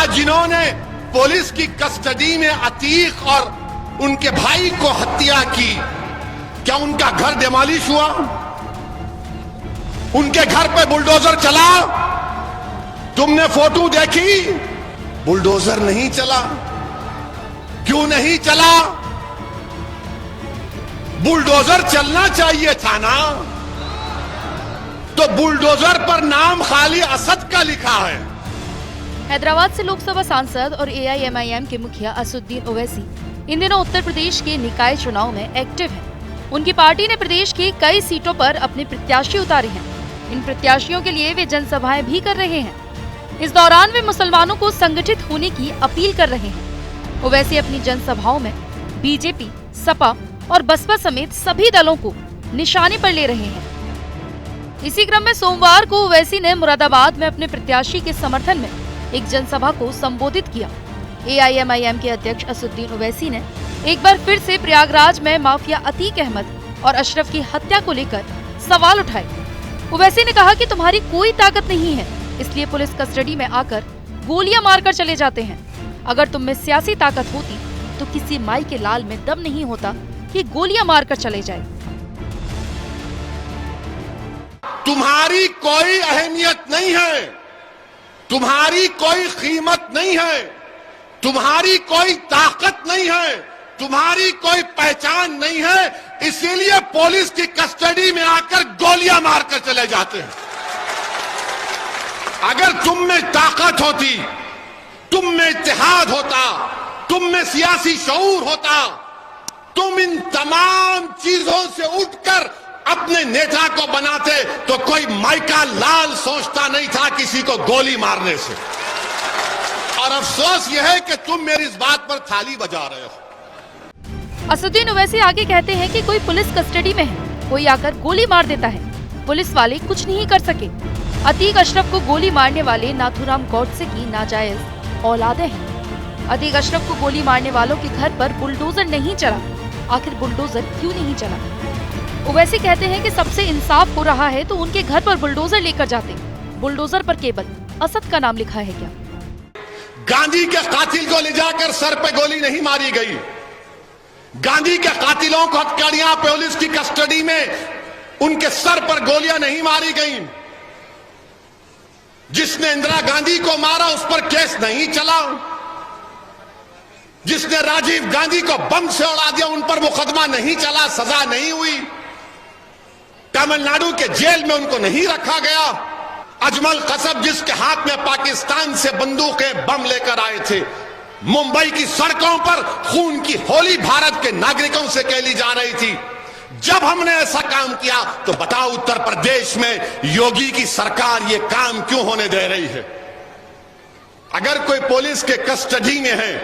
क्या जिन्होंने पुलिस की कस्टडी में अतीक और उनके भाई को हत्या की, क्या उनका घर डिमोलिश हुआ? उनके घर पे बुलडोजर चला? तुमने फोटो देखी? बुलडोजर नहीं चला। क्यों नहीं चला? बुलडोजर चलना चाहिए था ना। तो बुलडोजर पर नाम खाली असद का लिखा है। हैदराबाद से लोकसभा सांसद और AIMIM के मुखिया असदुद्दीन ओवैसी इन दिनों उत्तर प्रदेश के निकाय चुनाव में एक्टिव हैं। उनकी पार्टी ने प्रदेश की कई सीटों पर अपने प्रत्याशी उतारे हैं। इन प्रत्याशियों के लिए वे जनसभाएं भी कर रहे हैं। इस दौरान वे मुसलमानों को संगठित होने की अपील कर रहे हैं। ओवैसी अपनी जनसभाओं में बीजेपी, सपा और बसपा समेत सभी दलों को निशाने पर ले रहे हैं। इसी क्रम में सोमवार को ओवैसी ने मुरादाबाद में अपने प्रत्याशी के समर्थन में एक जनसभा को संबोधित किया। AIMIM के अध्यक्ष असदुद्दीन ओवैसी ने एक बार फिर से प्रयागराज में माफिया अतीक अहमद और अशरफ की हत्या को लेकर सवाल उठाए। ओवैसी ने कहा कि तुम्हारी कोई ताकत नहीं है, इसलिए पुलिस कस्टडी में आकर गोलियां मारकर चले जाते हैं। अगर तुम में सियासी ताकत होती तो किसी माई के लाल में दम नहीं होता कि गोलियां मारकर चले जाए। तुम्हारी कोई अहमियत नहीं है, तुम्हारी कोई कीमत नहीं है, तुम्हारी कोई ताकत नहीं है, तुम्हारी कोई पहचान नहीं है, इसीलिए पुलिस की कस्टडी में आकर गोलियां मारकर चले जाते हैं। अगर तुम में ताकत होती, तुम में इत्तेहाद होता, तुम में सियासी शऊर होता, तुम इन तमाम चीजों से उठकर अपने नेता को बनाते तो कोई माइका लाल सोचता नहीं था किसी को गोली मारने से। और अफसोस यह है कि तुम मेरी इस बात पर थाली बजा रहे हो। असदुद्दीन ओवैसी आगे कहते हैं कि कोई पुलिस कस्टडी में है, कोई आकर गोली मार देता है, पुलिस वाले कुछ नहीं कर सके। अतीक अशरफ को गोली मारने वाले नाथूराम गॉडसे की नाजायज औलादे हैं। अतीक अशरफ को गोली मारने वालों के घर पर बुलडोजर नहीं चला। आखिर बुलडोजर क्यों नहीं चला? ओवैसी कहते हैं कि सबसे इंसाफ हो रहा है तो उनके घर पर बुलडोजर लेकर जाते। बुलडोजर पर केवल असद का नाम लिखा है क्या? गांधी के कातिल को ले जाकर सर पे गोली नहीं मारी गई। गांधी के कातिलों को हथकड़ियां पुलिस की कस्टडी में उनके सर पर गोलियां नहीं मारी गई। जिसने इंदिरा गांधी को मारा उस पर केस नहीं चला। जिसने राजीव गांधी को बम से उड़ा दिया उन पर मुकदमा नहीं चला, सजा नहीं हुई। तमिलनाडु के जेल में उनको नहीं रखा गया। अजमल कसब जिसके हाथ में पाकिस्तान से बंदूकें बम लेकर आए थे, मुंबई की सड़कों पर खून की होली भारत के नागरिकों से खेली जा रही थी। जब हमने ऐसा काम किया तो बताओ उत्तर प्रदेश में योगी की सरकार ये काम क्यों होने दे रही है? अगर कोई पुलिस के कस्टडी में है,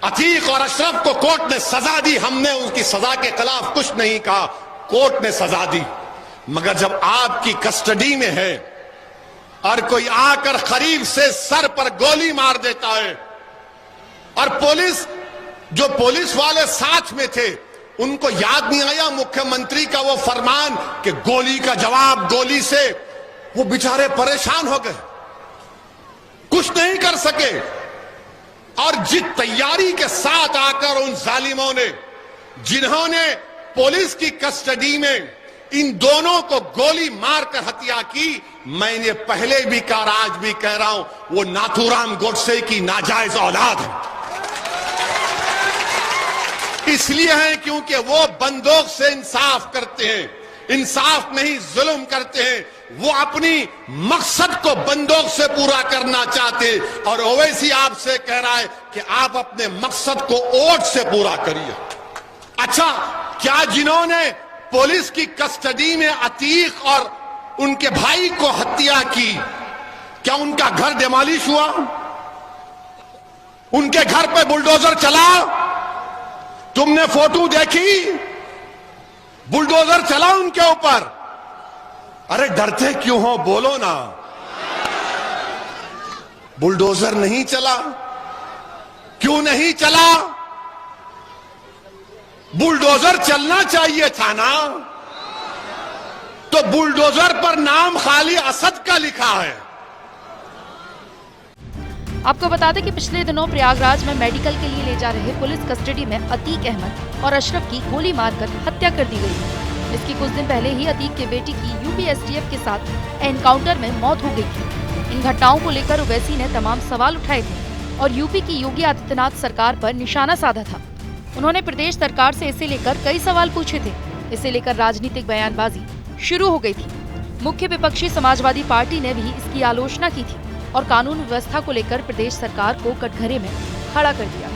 अतीक और अशरफ को कोर्ट ने सजा दी, हमने उनकी सजा के खिलाफ कुछ नहीं कहा, कोर्ट ने सजा दी। मगर जब आपकी कस्टडी में है और कोई आकर करीब से सर पर गोली मार देता है और जो पुलिस वाले साथ में थे उनको याद नहीं आया मुख्यमंत्री का वो फरमान कि गोली का जवाब गोली से, वो बेचारे परेशान हो गए, कुछ नहीं कर सके। और जिस तैयारी के साथ आकर उन जालिमों ने, जिन्होंने पुलिस की कस्टडी में इन दोनों को गोली मारकर हत्या की, मैंने पहले भी कहा, आज भी कह रहा हूं, वो नाथूराम गोडसे की नाजायज औलाद है। इसलिए है क्योंकि वो बंदूक से इंसाफ करते हैं, इंसाफ नहीं जुल्म करते हैं। वो अपनी मकसद को बंदूक से पूरा करना चाहते हैं। और ओवैसी आपसे कह रहा है कि आप अपने मकसद को वोट से पूरा करिए। अच्छा, क्या जिन्होंने पुलिस की कस्टडी में अतीक और उनके भाई को हत्या की, क्या उनका घर डिमोलिश हुआ? उनके घर पे बुलडोजर चला? तुमने फोटो देखी? बुलडोजर चला उनके ऊपर? अरे डरते क्यों हो, बोलो ना। बुलडोजर नहीं चला। क्यों नहीं चला? बुलडोजर चलना चाहिए था ना। तो बुलडोजर पर नाम खाली असद का लिखा है। आपको बता दें कि पिछले दिनों प्रयागराज में मेडिकल के लिए ले जा रहे पुलिस कस्टडी में अतीक अहमद और अशरफ की गोली मारकर हत्या कर दी गई। इसकी कुछ दिन पहले ही अतीक के बेटी की यूपी एसटीएफ के साथ एनकाउंटर में मौत हो गई थी। इन घटनाओं को लेकर ओवैसी ने तमाम सवाल उठाए थे और यूपी की योगी आदित्यनाथ सरकार पर निशाना साधा था। उन्होंने प्रदेश सरकार से इसे लेकर कई सवाल पूछे थे। इसे लेकर राजनीतिक बयानबाजी शुरू हो गई थी। मुख्य विपक्षी समाजवादी पार्टी ने भी इसकी आलोचना की थी और कानून व्यवस्था को लेकर प्रदेश सरकार को कटघरे में खड़ा कर दिया।